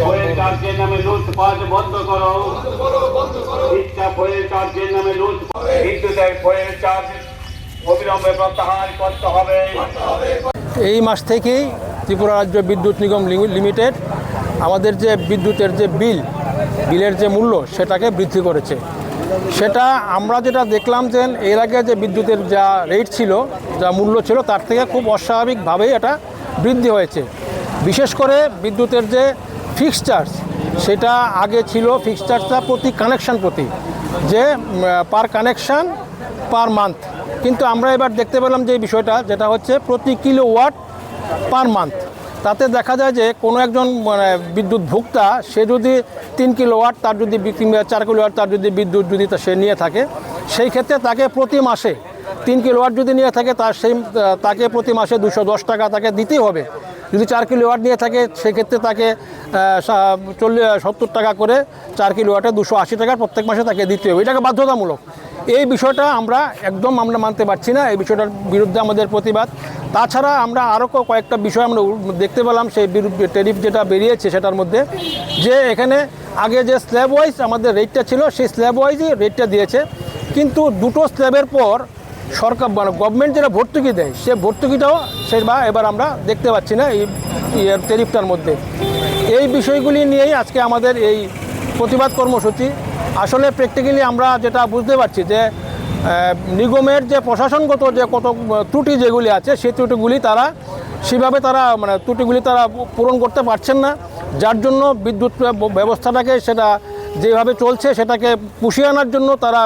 Fuel চার্জের নামে লুটপাট বন্ধ করো। ইচ্ছা ফুয়েল চার্জের নামে বিদ্যুতের ফুয়েল চার্জ অবিলম্বে প্রত্যাহার করতে হবে। এই মাস থেকেই ত্রিপুরা রাজ্য বিদ্যুৎ নিগম লিমিটেড আমাদের যে বিদ্যুতের যে বিলের যে মূল্য সেটাকে বৃদ্ধি করেছে। সেটা আমরা যেটা দেখলাম যে এর আগে যে বিদ্যুতের যা রেট ছিল, যা মূল্য ছিল, তার থেকে খুব অস্বাভাবিকভাবেই এটা বৃদ্ধি হয়েছে। বিশেষ করে বিদ্যুতের যে ফিক্সড চার্জ, সেটা আগে ছিল ফিক্সড চার্জটা প্রতি কানেকশান প্রতি, যে পার কানেকশান পার মান্থ। কিন্তু আমরা এবার দেখতে পেলাম যে এই বিষয়টা, যেটা হচ্ছে প্রতি কিলোওয়াট পার মান্থ। তাতে দেখা যায় যে কোনো একজন বিদ্যুৎ ভোক্তা, সে যদি 3 কিলোওয়াট তার যদি 4 কিলোওয়াট তার যদি বিদ্যুৎ যদি সে নিয়ে থাকে, সেই ক্ষেত্রে তাকে প্রতি মাসে 3 কিলোওয়াট যদি নিয়ে থাকে তাকে প্রতি মাসে 210 টাকা তাকে দিতেই হবে। যদি 4 কিলোওয়াট নিয়ে থাকে সেক্ষেত্রে তাকে 70 টাকা করে 4 কিলোওয়াটে 280 টাকা প্রত্যেক মাসে তাকে দিতে হবে। এটাকে বাধ্যতামূলক। এই বিষয়টা আমরা মানতে পারছি না। এই বিষয়টার বিরুদ্ধে আমাদের প্রতিবাদ। তাছাড়া আমরা আরও কয়েকটা বিষয় আমরা দেখতে পেলাম সেই ট্যারিফ যেটা বেরিয়েছে সেটার মধ্যে, যে এখানে আগে যে স্ল্যাব ওয়াইজ আমাদের রেটটা ছিল, সেই স্ল্যাব ওয়াইজই রেটটা দিয়েছে। কিন্তু দুটো স্ল্যাবের পর সরকার গভর্নমেন্ট যেটা ভর্তুকি দেয়, সে ভর্তুকিটাও এবার আমরা দেখতে পাচ্ছি না এই ট্যারিফটার মধ্যে। এই বিষয়গুলি নিয়েই আজকে আমাদের এই প্রতিবাদ কর্মসূচি। আসলে প্র্যাকটিক্যালি আমরা যেটা বুঝতে পারছি যে নিগমের যে প্রশাসনগত যে কত ত্রুটি যেগুলি আছে, সেই ত্রুটিগুলি তারা সেভাবে ত্রুটিগুলি তারা পূরণ করতে পারছেন না, যার জন্য বিদ্যুৎ ব্যবস্থাটাকে সেটা যেভাবে চলছে সেটাকে পুষিয়ে আনার জন্য তারা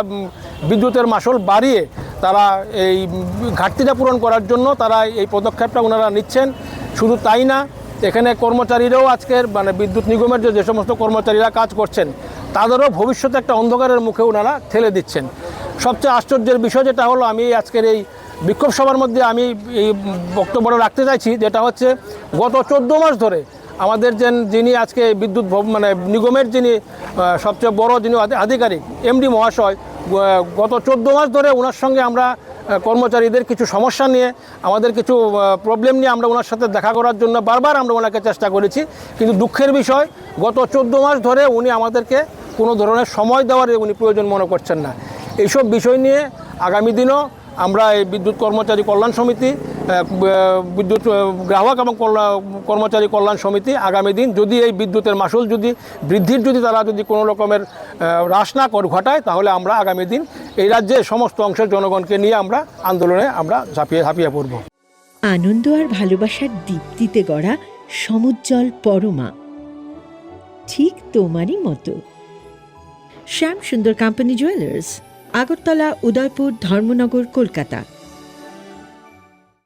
বিদ্যুতের মাশুল বাড়িয়ে তারা এই ঘাটতিটা পূরণ করার জন্য তারা এই পদক্ষেপটা ওনারা নিচ্ছেন। শুধু তাই না, এখানে কর্মচারীরাও আজকের বিদ্যুৎ নিগমের যে সমস্ত কর্মচারীরা কাজ করছেন, তাদেরও ভবিষ্যতে একটা অন্ধকারের মুখে ওনারা ঠেলে দিচ্ছেন। সবচেয়ে আশ্চর্যের বিষয় যেটা হলো, আমি আজকের এই বিক্ষোভ সভার মধ্যে আমি এই বক্তব্যটা রাখতে চাইছি, যেটা হচ্ছে গত 14 মাস ধরে আমাদের যিনি আজকে বিদ্যুৎ নিগমের যিনি সবচেয়ে বড় যিনি আধিকারিক এমডি মহাশয়, গত 14 মাস ধরে ওনার সঙ্গে আমরা কর্মচারীদের কিছু সমস্যা নিয়ে, আমাদের কিছু প্রবলেম নিয়ে আমরা ওনার সাথে দেখা করার জন্য বারবার আমরা ওনাকে চেষ্টা করেছি। কিন্তু দুঃখের বিষয়, গত 14 মাস ধরে উনি আমাদেরকে কোনো ধরনের সময় দেওয়ার উনি প্রয়োজন মনে করছেন না। এইসব বিষয় নিয়ে আগামী দিনও আমরা এই বিদ্যুৎ কর্মচারী কল্যাণ সমিতি, বিদ্যুৎ গ্রাহক এবং কর্মচারী কল্যাণ সমিতি আগামী দিন যদি এই বিদ্যুতের মাশুল বৃদ্ধির তারা কোনো রকমের হ্রাস না ঘটায়, তাহলে আমরা আগামী দিন এই রাজ্যে সমস্ত অংশের জনগণকে নিয়ে আমরা আন্দোলনে আমরা ঝাঁপিয়ে পড়ব। আনন্দ আর ভালোবাসার দীপ্তিতে গড়া সমুজ্জ্বল পরমা, ঠিক তোমারই মতো। শ্যাম সুন্দর কোম্পানি জুয়েলার্স, আগরতলা, উদয়পুর, ধর্মনগর, কলকাতা।